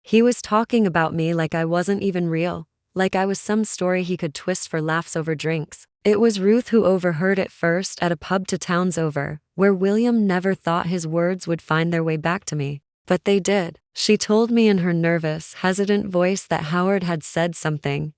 He was talking about me like I wasn't even real, like I was some story he could twist for laughs over drinks. It was Ruth who overheard it first at a pub to towns over, where William never thought his words would find their way back to me. But they did. She told me in her nervous, hesitant voice that Howard had said something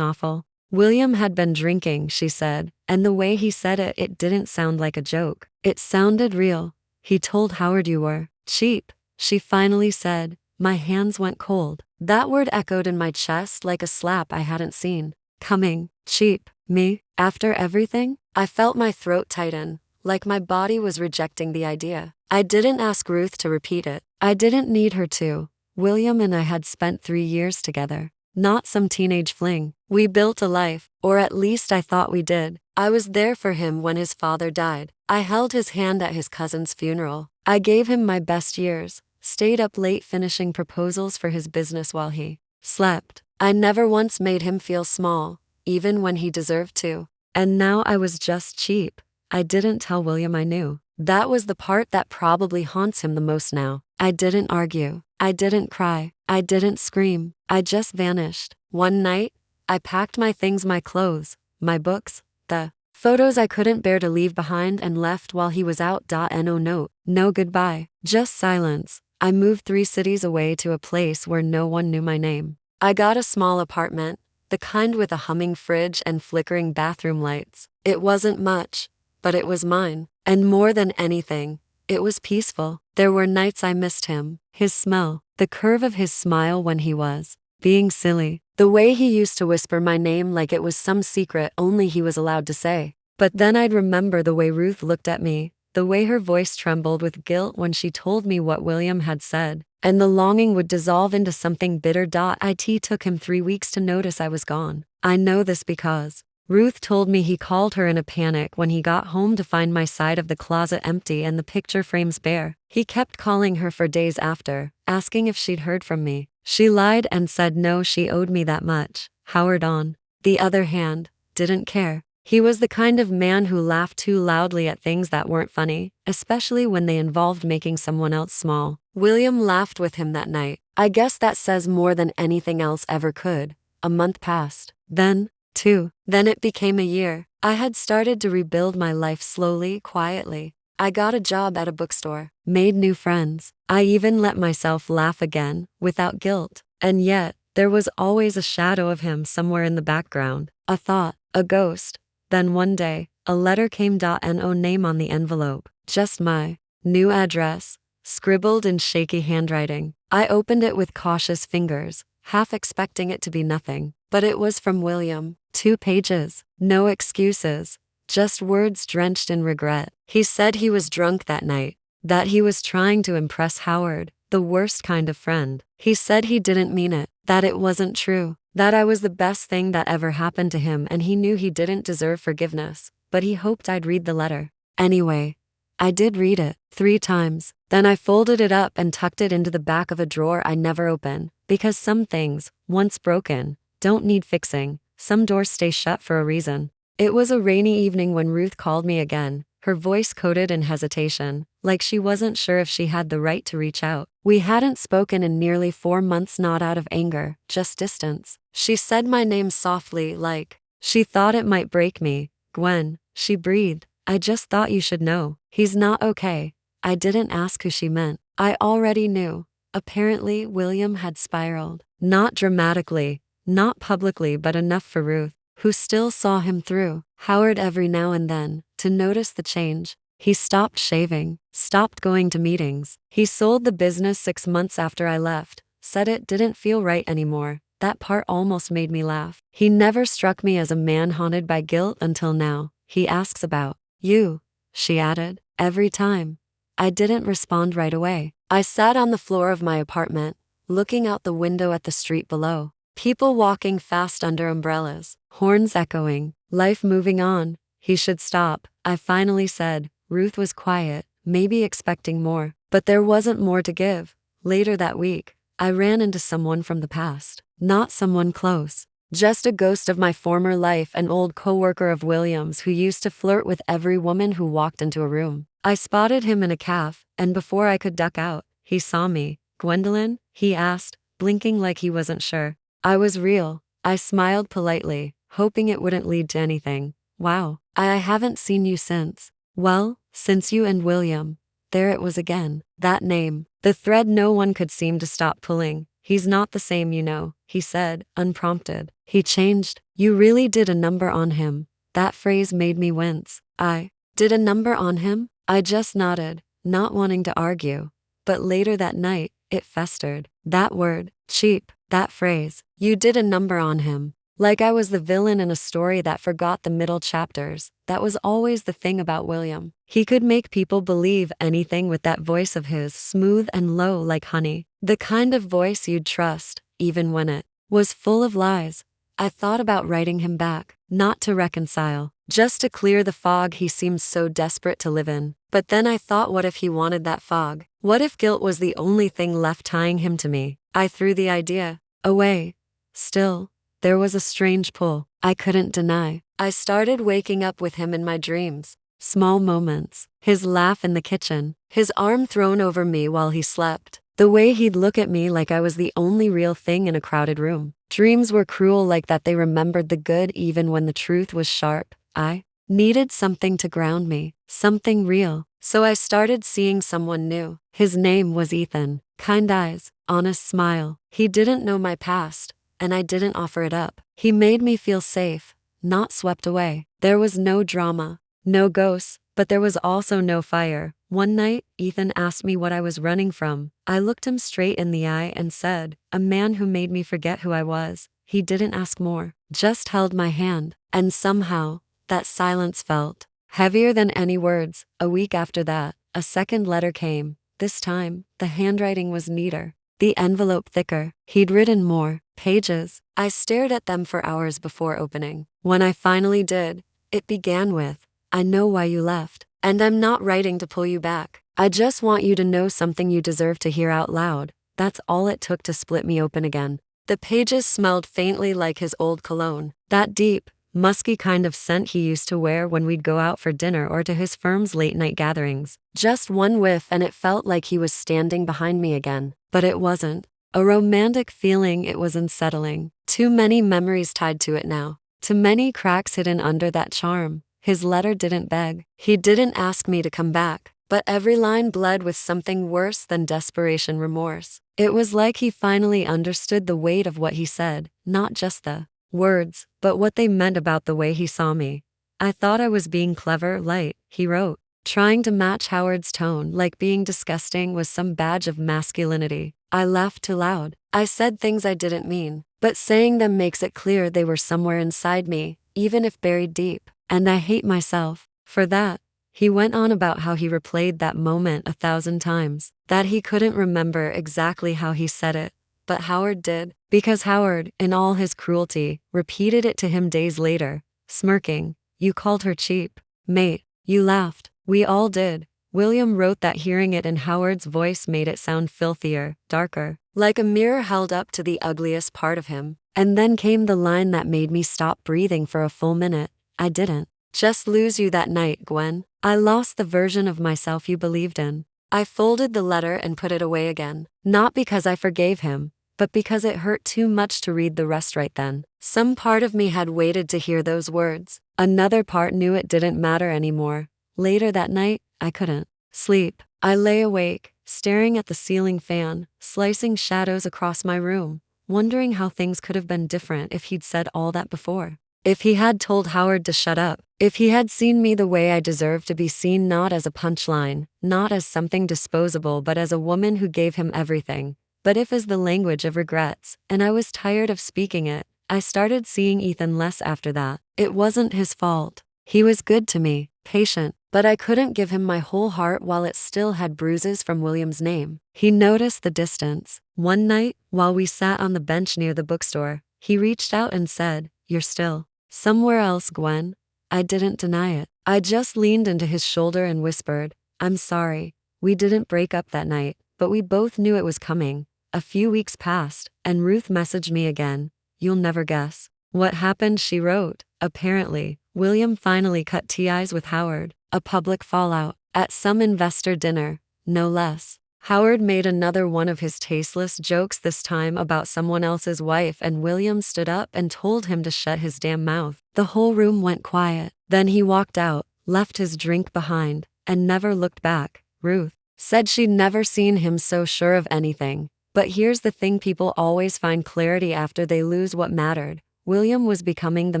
awful. William had been drinking, she said, and the way he said it, it didn't sound like a joke. It sounded real. He told Howard you were cheap, she finally said. My hands went cold. That word echoed in my chest like a slap I hadn't seen coming. Cheap. Me? After everything? I felt my throat tighten, like my body was rejecting the idea. I didn't ask Ruth to repeat it. I didn't need her to. William and I had spent 3 years together. Not some teenage fling. We built a life, or at least I thought we did. I was there for him when his father died. I held his hand at his cousin's funeral. I gave him my best years, stayed up late finishing proposals for his business while he slept. I never once made him feel small, even when he deserved to. And now I was just cheap. I didn't tell William I knew. That was the part that probably haunts him the most now. I didn't argue. I didn't cry. I didn't scream. I just vanished. One night, I packed my things, my clothes, my books, the photos I couldn't bear to leave behind, and left while he was out. No note, no goodbye, just silence. I moved 3 cities away to a place where no one knew my name. I got a small apartment, the kind with a humming fridge and flickering bathroom lights. It wasn't much, but it was mine. And more than anything, it was peaceful. There were nights I missed him, his smell, the curve of his smile when he was being silly, the way he used to whisper my name like it was some secret only he was allowed to say. But then I'd remember the way Ruth looked at me, the way her voice trembled with guilt when she told me what William had said, and the longing would dissolve into something bitter. It took him 3 weeks to notice I was gone. I know this because Ruth told me he called her in a panic when he got home to find my side of the closet empty and the picture frames bare. He kept calling her for days after, asking if she'd heard from me. She lied and said no, she owed me that much. Howard, on the other hand, didn't care. He was the kind of man who laughed too loudly at things that weren't funny, especially when they involved making someone else small. William laughed with him that night. I guess that says more than anything else ever could. A month passed. Then it became a year. I had started to rebuild my life slowly, quietly. I got a job at a bookstore, made new friends. I even let myself laugh again, without guilt. And yet, there was always a shadow of him somewhere in the background. A thought, a ghost. Then one day, a letter came. No name on the envelope, just my new address, scribbled in shaky handwriting. I opened it with cautious fingers, half expecting it to be nothing. But it was from William. 2 pages. No excuses. Just words drenched in regret. He said he was drunk that night. That he was trying to impress Howard, the worst kind of friend. He said he didn't mean it. That it wasn't true. That I was the best thing that ever happened to him and he knew he didn't deserve forgiveness. But he hoped I'd read the letter. Anyway, I did read it 3 times. Then I folded it up and tucked it into the back of a drawer I never open. Because some things, once broken, don't need fixing. Some doors stay shut for a reason. It was a rainy evening when Ruth called me again, her voice coated in hesitation, like she wasn't sure if she had the right to reach out. We hadn't spoken in nearly 4 months, not out of anger, just distance. She said my name softly, like she thought it might break me. Gwen, she breathed. I just thought you should know. He's not okay. I didn't ask who she meant. I already knew. Apparently, William had spiraled. Not dramatically, not publicly, but enough for Ruth, who still saw him through Howard every now and then, to notice the change. He stopped shaving, stopped going to meetings. He sold the business 6 months after I left, said it didn't feel right anymore. That part almost made me laugh. He never struck me as a man haunted by guilt until now. He asks about you, she added, every time. I didn't respond right away. I sat on the floor of my apartment, looking out the window at the street below. People walking fast under umbrellas, horns echoing, life moving on. He should stop, I finally said. Ruth was quiet, maybe expecting more, but there wasn't more to give. Later that week, I ran into someone from the past. Not someone close, just a ghost of my former life, an old coworker of William's who used to flirt with every woman who walked into a room. I spotted him in a cafe, and before I could duck out, he saw me. Gwendolyn? He asked, blinking like he wasn't sure. I was real. I smiled politely, hoping it wouldn't lead to anything. Wow, I haven't seen you since. Well, since you and William. There it was again. That name. The thread no one could seem to stop pulling. He's not the same, you know, he said, unprompted. He changed. You really did a number on him. That phrase made me wince. I did a number on him? I just nodded, not wanting to argue. But later that night, it festered. That word, cheap, that phrase, you did a number on him. Like I was the villain in a story that forgot the middle chapters. That was always the thing about William. He could make people believe anything with that voice of his, smooth and low like honey. The kind of voice you'd trust, even when it was full of lies. I thought about writing him back, not to reconcile, just to clear the fog he seemed so desperate to live in. But then I thought, what if he wanted that fog? What if guilt was the only thing left tying him to me? I threw the idea away. Still, there was a strange pull I couldn't deny. I started waking up with him in my dreams. Small moments. His laugh in the kitchen. His arm thrown over me while he slept. The way he'd look at me like I was the only real thing in a crowded room. Dreams were cruel like that. They remembered the good even when the truth was sharp. I needed something to ground me. Something real. So I started seeing someone new. His name was Ethan. Kind eyes. Honest smile. He didn't know my past. And I didn't offer it up. He made me feel safe, not swept away. There was no drama, no ghosts, but there was also no fire. One night, Ethan asked me what I was running from. I looked him straight in the eye and said, a man who made me forget who I was. He didn't ask more, just held my hand. And somehow, that silence felt heavier than any words. A week after that, a second letter came. This time, the handwriting was neater, the envelope thicker. He'd written more pages. I stared at them for hours before opening. When I finally did, it began with, I know why you left, and I'm not writing to pull you back. I just want you to know something you deserve to hear out loud. That's all it took to split me open again. The pages smelled faintly like his old cologne, that deep, musky kind of scent he used to wear when we'd go out for dinner or to his firm's late-night gatherings. Just one whiff and it felt like he was standing behind me again. But it wasn't a romantic feeling, it was unsettling. Too many memories tied to it now. Too many cracks hidden under that charm. His letter didn't beg. He didn't ask me to come back. But every line bled with something worse than desperation, remorse. It was like he finally understood the weight of what he said, not just the words, but what they meant about the way he saw me. I thought I was being clever, light, he wrote, trying to match Howard's tone, like being disgusting was some badge of masculinity. I laughed too loud. I said things I didn't mean, but saying them makes it clear they were somewhere inside me, even if buried deep. And I hate myself for that. He went on about how he replayed that moment 1,000 times, that he couldn't remember exactly how he said it, but Howard did, because Howard, in all his cruelty, repeated it to him days later, smirking. You called her cheap, mate. You laughed. We all did. William wrote that hearing it in Howard's voice made it sound filthier, darker, like a mirror held up to the ugliest part of him. And then came the line that made me stop breathing for a full minute. I didn't just lose you that night, Gwen. I lost the version of myself you believed in. I folded the letter and put it away again. Not because I forgave him, but because it hurt too much to read the rest right then. Some part of me had waited to hear those words. Another part knew it didn't matter anymore. Later that night, I couldn't sleep. I lay awake, staring at the ceiling fan, slicing shadows across my room, wondering how things could have been different if he'd said all that before. If he had told Howard to shut up, if he had seen me the way I deserved to be seen, not as a punchline, not as something disposable, but as a woman who gave him everything. But if as the language of regrets, and I was tired of speaking it, I started seeing Ethan less after that. It wasn't his fault. He was good to me, patient, but I couldn't give him my whole heart while it still had bruises from William's name. He noticed the distance. One night, while we sat on the bench near the bookstore, he reached out and said, "You're still somewhere else, Gwen." I didn't deny it. I just leaned into his shoulder and whispered, "I'm sorry. We didn't break up that night, but we both knew it was coming." A few weeks passed, and Ruth messaged me again. "You'll never guess what happened," she wrote. Apparently, William finally cut ties with Howard. A public fallout at some investor dinner, no less. Howard made another one of his tasteless jokes, this time about someone else's wife, and William stood up and told him to shut his damn mouth. The whole room went quiet. Then he walked out, left his drink behind, and never looked back. Ruth said she'd never seen him so sure of anything. But here's the thing, people always find clarity after they lose what mattered. William was becoming the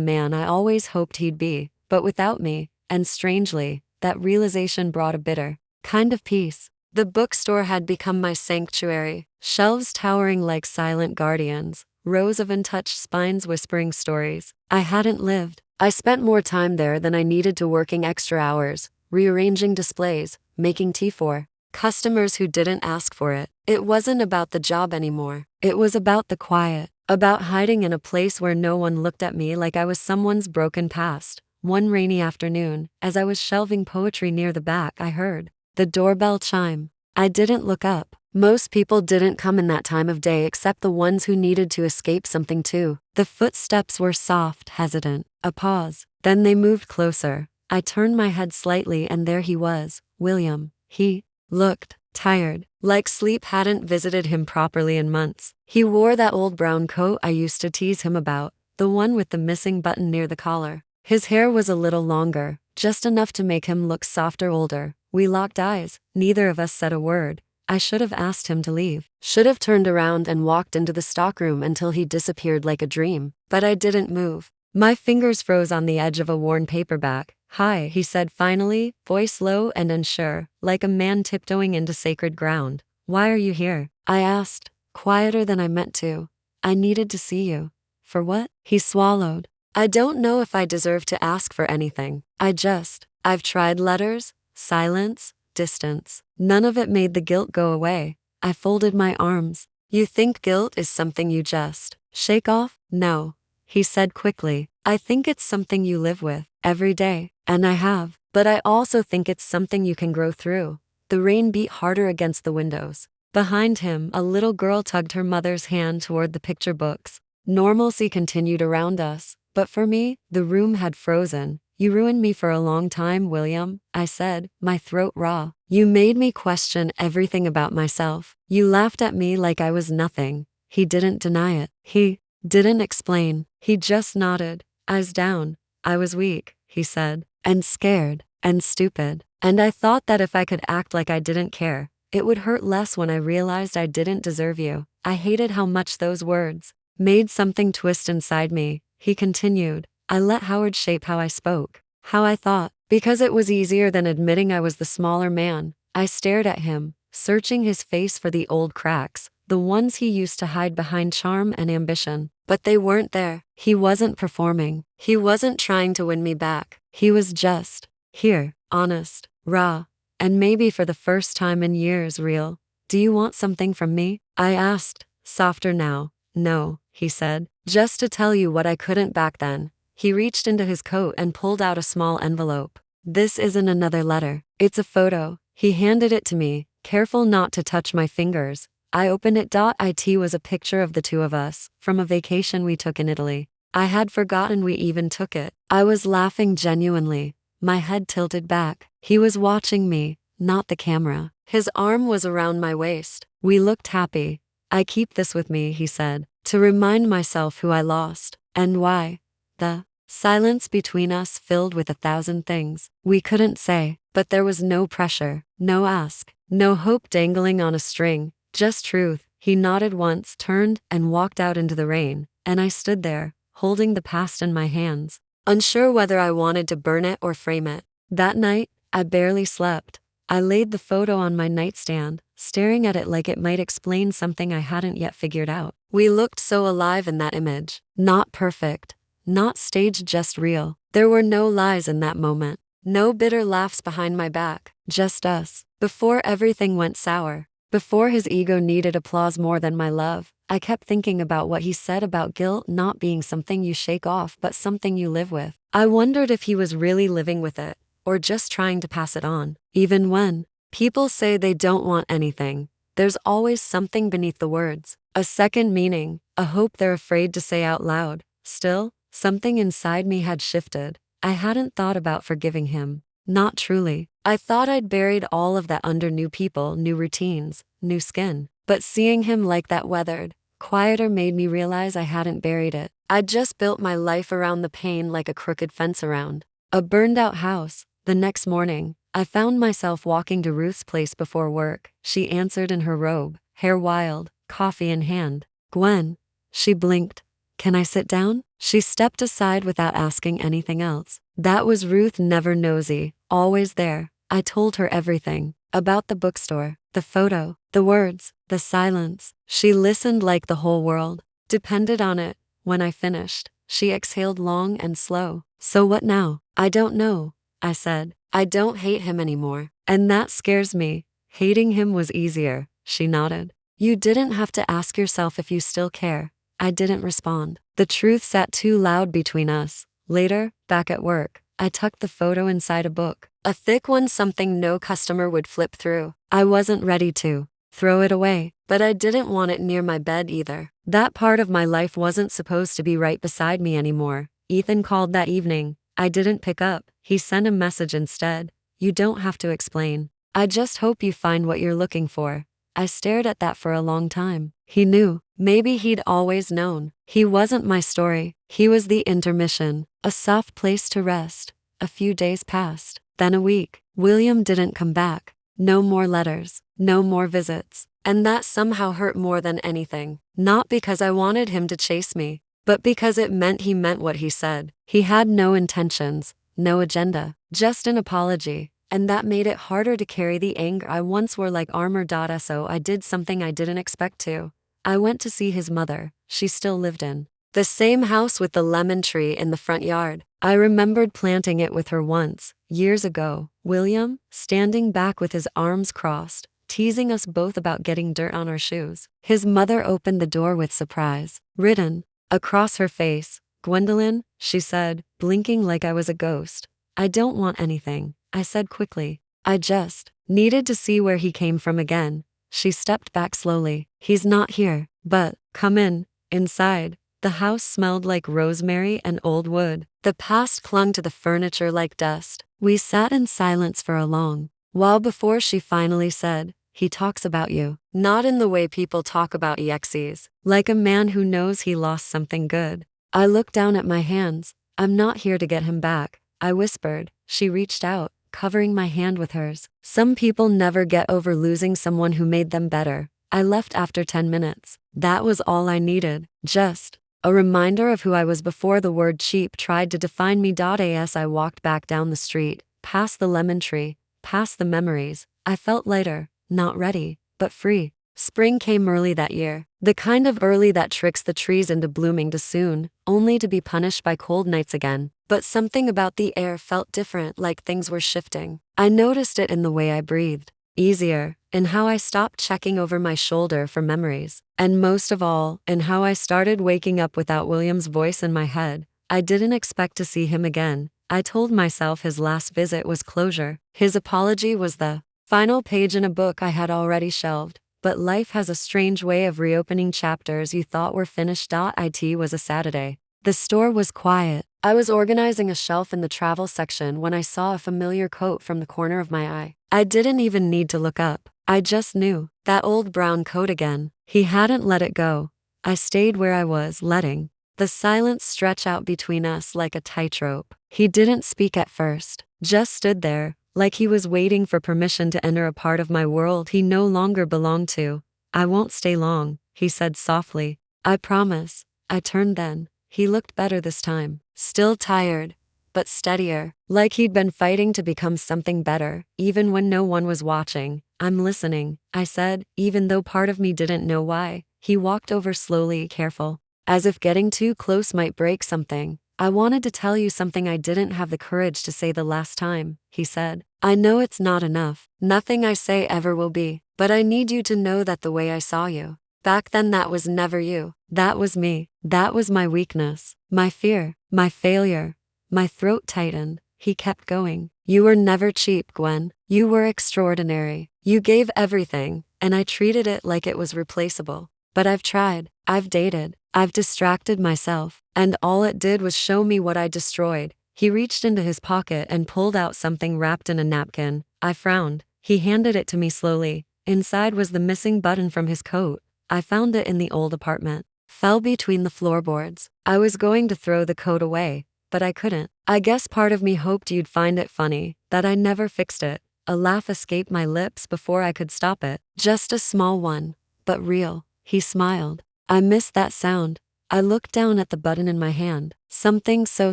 man I always hoped he'd be, but without me, and strangely, that realization brought a bitter kind of peace. The bookstore had become my sanctuary, shelves towering like silent guardians, rows of untouched spines whispering stories I hadn't lived. I spent more time there than I needed to, working extra hours, rearranging displays, making tea for customers who didn't ask for it. It wasn't about the job anymore. It was about the quiet, about hiding in a place where no one looked at me like I was someone's broken past. One rainy afternoon, as I was shelving poetry near the back, I heard the doorbell chime. I didn't look up. Most people didn't come in that time of day except the ones who needed to escape something too. The footsteps were soft, hesitant, a pause. Then they moved closer. I turned my head slightly and there he was, William. He looked tired, like sleep hadn't visited him properly in months. He wore that old brown coat I used to tease him about, the one with the missing button near the collar. His hair was a little longer, just enough to make him look softer, older. We locked eyes. Neither of us said a word. I should have asked him to leave. Should have turned around and walked into the stockroom until he disappeared like a dream. But I didn't move. My fingers froze on the edge of a worn paperback. "Hi," he said finally, voice low and unsure, like a man tiptoeing into sacred ground. "Why are you here?" I asked, quieter than I meant to. "I needed to see you." "For what?" He swallowed. "I don't know if I deserve to ask for anything. I've tried letters, silence, distance. None of it made the guilt go away." I folded my arms. "You think guilt is something you just shake off?" "No," he said quickly. "I think it's something you live with, every day. And I have. But I also think it's something you can grow through." The rain beat harder against the windows. Behind him, a little girl tugged her mother's hand toward the picture books. Normalcy continued around us, but for me, the room had frozen. "You ruined me for a long time, William," I said, my throat raw. "You made me question everything about myself. You laughed at me like I was nothing." He didn't deny it. He didn't explain. He just nodded, eyes down. "I was weak," he said, "and scared, and stupid. And I thought that if I could act like I didn't care, it would hurt less when I realized I didn't deserve you." I hated how much those words made something twist inside me. He continued. "I let Howard shape how I spoke, how I thought, because it was easier than admitting I was the smaller man." I stared at him, searching his face for the old cracks, the ones he used to hide behind charm and ambition. But they weren't there. He wasn't performing. He wasn't trying to win me back. He was just here, honest, raw, and maybe for the first time in years, real. "Do you want something from me?" I asked, softer now. "No," he said, "just to tell you what I couldn't back then." He reached into his coat and pulled out a small envelope. "This isn't another letter. It's a photo." He handed it to me, careful not to touch my fingers. I opened it. It was a picture of the two of us, from a vacation we took in Italy. I had forgotten we even took it. I was laughing genuinely, my head tilted back. He was watching me, not the camera. His arm was around my waist. We looked happy. "I keep this with me," he said, "to remind myself who I lost, and why." The silence between us filled with 1,000 things we couldn't say, but there was no pressure, no ask, no hope dangling on a string, just truth. He nodded once, turned, and walked out into the rain, and I stood there, holding the past in my hands, unsure whether I wanted to burn it or frame it. That night, I barely slept. I laid the photo on my nightstand, staring at it like it might explain something I hadn't yet figured out. We looked so alive in that image. Not perfect, not staged, just real. There were no lies in that moment. No bitter laughs behind my back. Just us. Before everything went sour. Before his ego needed applause more than my love. I kept thinking about what he said about guilt not being something you shake off but something you live with. I wondered if he was really living with it, or just trying to pass it on. Even when people say they don't want anything, there's always something beneath the words. A second meaning, a hope they're afraid to say out loud. Still, something inside me had shifted. I hadn't thought about forgiving him. Not truly. I thought I'd buried all of that under new people, new routines, new skin. But seeing him like that weathered, quieter made me realize I hadn't buried it. I'd just built my life around the pain like a crooked fence around a burned out house. The next morning, I found myself walking to Ruth's place before work. She answered in her robe, hair wild, coffee in hand. Gwen. She blinked. Can I sit down? She stepped aside without asking anything else. That was Ruth, never nosy, always there. I told her everything. About the bookstore, the photo, the words, the silence. She listened like the whole world depended on it. When I finished, she exhaled long and slow. So what now? I don't know, I said. I don't hate him anymore. And that scares me. Hating him was easier, she nodded. You didn't have to ask yourself if you still care. I didn't respond. The truth sat too loud between us. Later, back at work, I tucked the photo inside a book. A thick one, something no customer would flip through. I wasn't ready to throw it away, but I didn't want it near my bed either. That part of my life wasn't supposed to be right beside me anymore. Ethan called that evening. I didn't pick up. He sent a message instead. You don't have to explain. I just hope you find what you're looking for. I stared at that for a long time. He knew. Maybe he'd always known. He wasn't my story. He was the intermission, a soft place to rest. A few days passed. Then a week. William didn't come back. No more letters. No more visits. And that somehow hurt more than anything. Not because I wanted him to chase me, but because it meant he meant what he said. He had no intentions, no agenda, just an apology. And that made it harder to carry the anger I once wore like armor. So I did something I didn't expect to. I went to see his mother. She still lived in the same house with the lemon tree in the front yard. I remembered planting it with her once, years ago. William, standing back with his arms crossed, teasing us both about getting dirt on our shoes. His mother opened the door with surprise. Written across her face, Gwendolyn, she said, blinking like I was a ghost. I don't want anything, I said quickly. I just needed to see where he came from again. She stepped back slowly. He's not here, but come in. Inside, the house smelled like rosemary and old wood. The past clung to the furniture like dust. We sat in silence for a long while before she finally said, he talks about you. Not in the way people talk about exes. Like a man who knows he lost something good. I looked down at my hands. I'm not here to get him back, I whispered. She reached out, covering my hand with hers. Some people never get over losing someone who made them better. I left after 10 minutes. That was all I needed. Just a reminder of who I was before the word cheap tried to define me. As I walked back down the street, past the lemon tree, past the memories, I felt lighter, not ready, but free. Spring came early that year. The kind of early that tricks the trees into blooming too soon, only to be punished by cold nights again. But something about the air felt different, like things were shifting. I noticed it in the way I breathed. Easier, in how I stopped checking over my shoulder for memories. And most of all, in how I started waking up without William's voice in my head. I didn't expect to see him again. I told myself his last visit was closure. His apology was the final page in a book I had already shelved. But life has a strange way of reopening chapters you thought were finished. It was a Saturday. The store was quiet. I was organizing a shelf in the travel section when I saw a familiar coat from the corner of my eye. I didn't even need to look up. I just knew. That old brown coat again. He hadn't let it go. I stayed where I was, letting the silence stretch out between us like a tightrope. He didn't speak at first, just stood there, like he was waiting for permission to enter a part of my world he no longer belonged to. I won't stay long, he said softly. I promise. I turned then. He looked better this time. Still tired, but steadier, like he'd been fighting to become something better, even when no one was watching. I'm listening, I said, even though part of me didn't know why. He walked over slowly, careful, as if getting too close might break something. I wanted to tell you something I didn't have the courage to say the last time, he said. I know it's not enough. Nothing I say ever will be. But I need you to know that the way I saw you back then, that was never you. That was me. That was my weakness, my fear, my failure. My throat tightened. He kept going. You were never cheap, Gwen. You were extraordinary. You gave everything, and I treated it like it was replaceable. But I've tried. I've dated. I've distracted myself. And all it did was show me what I destroyed. He reached into his pocket and pulled out something wrapped in a napkin. I frowned. He handed it to me slowly. Inside was the missing button from his coat. I found it in the old apartment. Fell between the floorboards. I was going to throw the coat away, but I couldn't. I guess part of me hoped you'd find it funny, that I never fixed it. A laugh escaped my lips before I could stop it. Just a small one, but real. He smiled. I missed that sound. I looked down at the button in my hand. Something so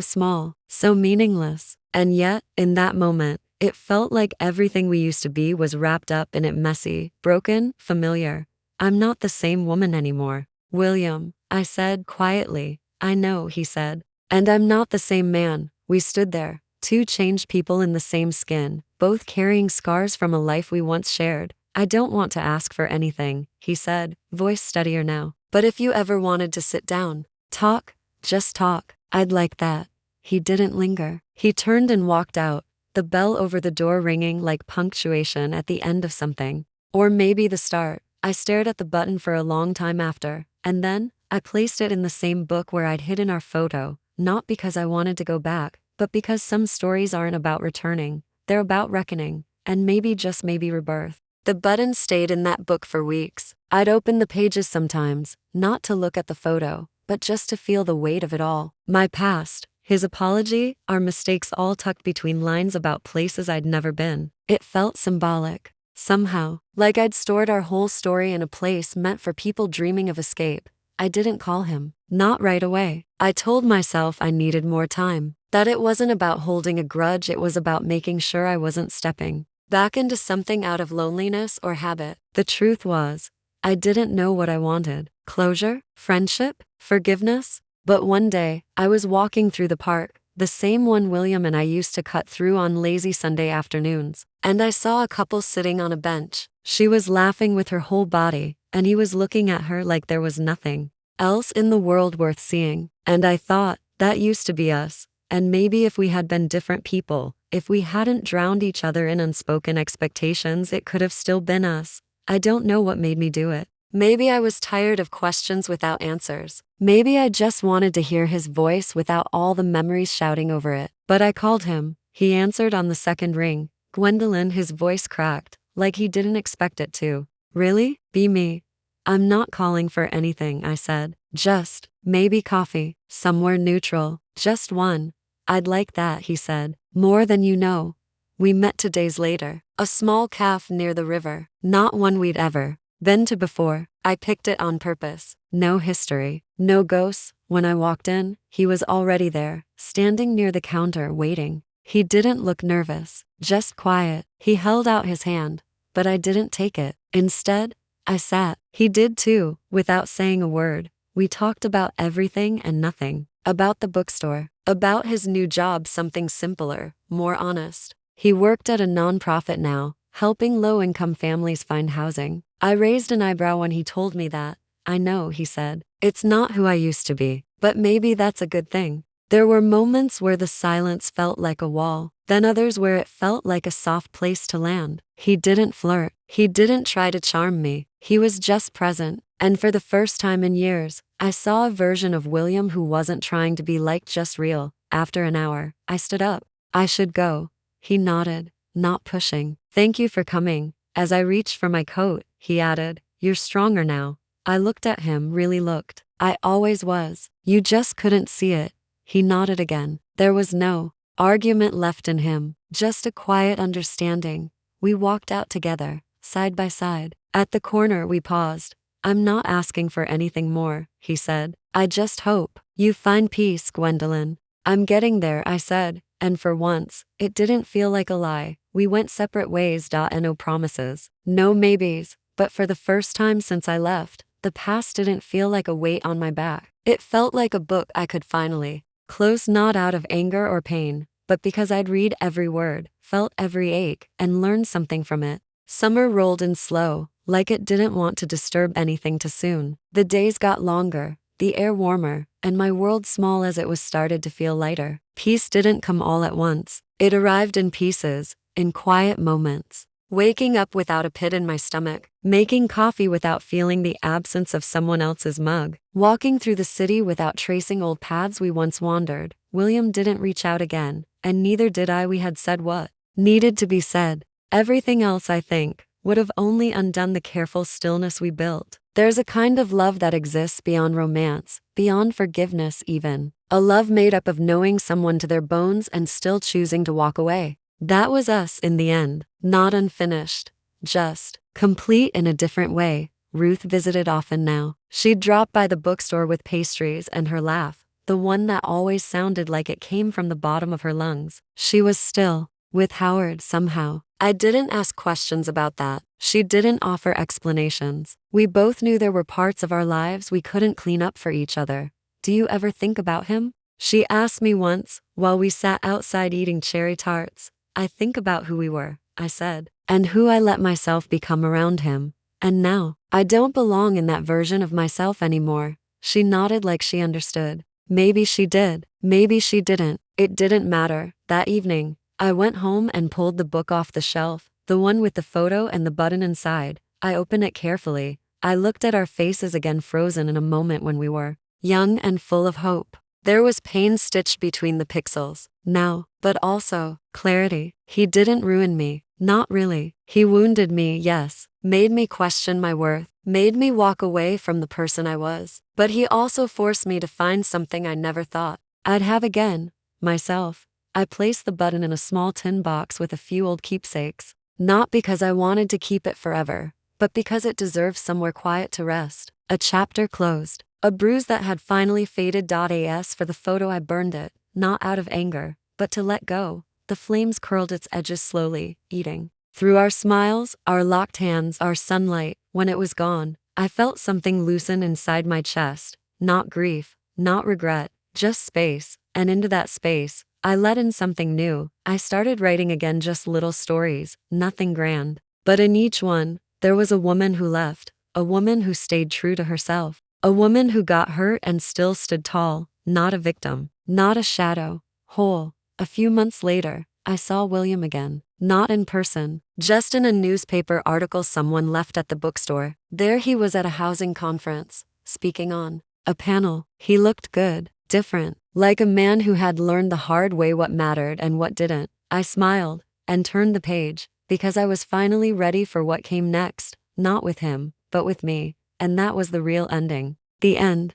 small, so meaningless. And yet, in that moment, it felt like everything we used to be was wrapped up in it, messy, broken, familiar. I'm not the same woman anymore. William, I said quietly. I know, he said. And I'm not the same man. We stood there, two changed people in the same skin, both carrying scars from a life we once shared. I don't want to ask for anything, he said, voice steadier now. But if you ever wanted to sit down, talk, just talk, I'd like that. He didn't linger. He turned and walked out, the bell over the door ringing like punctuation at the end of something. Or maybe the start. I stared at the button for a long time after, and then, I placed it in the same book where I'd hidden our photo, not because I wanted to go back, but because some stories aren't about returning, they're about reckoning, and maybe just maybe rebirth. The button stayed in that book for weeks. I'd open the pages sometimes, not to look at the photo, but just to feel the weight of it all. My past, his apology, our mistakes all tucked between lines about places I'd never been. It felt symbolic, somehow, like I'd stored our whole story in a place meant for people dreaming of escape. I didn't call him, not right away. I told myself I needed more time, that it wasn't about holding a grudge, it was about making sure I wasn't stepping back into something out of loneliness or habit. The truth was, I didn't know what I wanted. Closure? Friendship? Forgiveness? But one day, I was walking through the park, the same one William and I used to cut through on lazy Sunday afternoons, and I saw a couple sitting on a bench. She was laughing with her whole body, and he was looking at her like there was nothing else in the world worth seeing. And I thought, that used to be us. And maybe if we had been different people, if we hadn't drowned each other in unspoken expectations, it could have still been us. I don't know what made me do it. Maybe I was tired of questions without answers. Maybe I just wanted to hear his voice without all the memories shouting over it. But I called him. He answered on the second ring. Gwendolyn, his voice cracked, like he didn't expect it to. Really? Be me. I'm not calling for anything, I said. Just, maybe coffee, somewhere neutral, just one. I'd like that, he said. More than you know. We met 2 days later. A small cafe near the river. Not one we'd ever been to before. I picked it on purpose. No history. No ghosts. When I walked in, he was already there, standing near the counter waiting. He didn't look nervous, just quiet. He held out his hand, but I didn't take it. Instead, I sat. He did too, without saying a word. We talked about everything and nothing. About the bookstore. About his new job, something simpler, more honest. He worked at a nonprofit now, helping low-income families find housing. I raised an eyebrow when he told me that. I know, he said. It's not who I used to be, but maybe that's a good thing. There were moments where the silence felt like a wall, then others where it felt like a soft place to land. He didn't flirt. He didn't try to charm me. He was just present. And for the first time in years, I saw a version of William who wasn't trying to be liked, just real. After an hour, I stood up. I should go. He nodded, not pushing. Thank you for coming. As I reached for my coat, he added, you're stronger now. I looked at him, really looked. I always was. You just couldn't see it. He nodded again. There was no argument left in him, just a quiet understanding. We walked out together, side by side. At the corner we paused. I'm not asking for anything more, he said. I just hope you find peace, Gwendolyn. I'm getting there, I said, and for once, it didn't feel like a lie. We went separate ways. No promises, no maybes, but for the first time since I left, the past didn't feel like a weight on my back. It felt like a book I could finally close, not out of anger or pain, but because I'd read every word, felt every ache, and learned something from it. Summer rolled in slow, like it didn't want to disturb anything too soon. The days got longer, the air warmer, and my world, small as it was, started to feel lighter. Peace didn't come all at once. It arrived in pieces, in quiet moments. Waking up without a pit in my stomach, making coffee without feeling the absence of someone else's mug, walking through the city without tracing old paths we once wandered, William didn't reach out again, and neither did I. We had said what needed to be said. Everything else, I think, would have only undone the careful stillness we built. There's a kind of love that exists beyond romance, beyond forgiveness even. A love made up of knowing someone to their bones and still choosing to walk away. That was us in the end. Not unfinished, just complete in a different way. Ruth visited often now. She'd drop by the bookstore with pastries, and her laugh, the one that always sounded like it came from the bottom of her lungs. She was still with Howard somehow. I didn't ask questions about that. She didn't offer explanations. We both knew there were parts of our lives we couldn't clean up for each other. Do you ever think about him? She asked me once, while we sat outside eating cherry tarts. I think about who we were, I said, and who I let myself become around him. And now, I don't belong in that version of myself anymore. She nodded like she understood. Maybe she did. Maybe she didn't. It didn't matter. That evening, I went home and pulled the book off the shelf, the one with the photo and the button inside. I opened it carefully. I looked at our faces again, frozen in a moment when we were young and full of hope. There was pain stitched between the pixels now, but also clarity. He didn't ruin me. Not really. He wounded me, yes, made me question my worth, made me walk away from the person I was. But he also forced me to find something I never thought I'd have again, myself. I placed the button in a small tin box with a few old keepsakes, not because I wanted to keep it forever, but because it deserved somewhere quiet to rest. A chapter closed. A bruise that had finally faded. As for the photo, I burned it, not out of anger, but to let go. The flames curled its edges slowly, eating through our smiles, our locked hands, our sunlight. When it was gone, I felt something loosen inside my chest. Not grief, not regret, just space. And into that space, I let in something new. I started writing again, just little stories, nothing grand. But in each one, there was a woman who left, a woman who stayed true to herself, a woman who got hurt and still stood tall, not a victim, not a shadow, whole. A few months later, I saw William again, not in person, just in a newspaper article someone left at the bookstore. There he was at a housing conference, speaking on a panel. He looked good, different, like a man who had learned the hard way what mattered and what didn't. I smiled and turned the page, because I was finally ready for what came next, not with him, but with me, and that was the real ending. The end.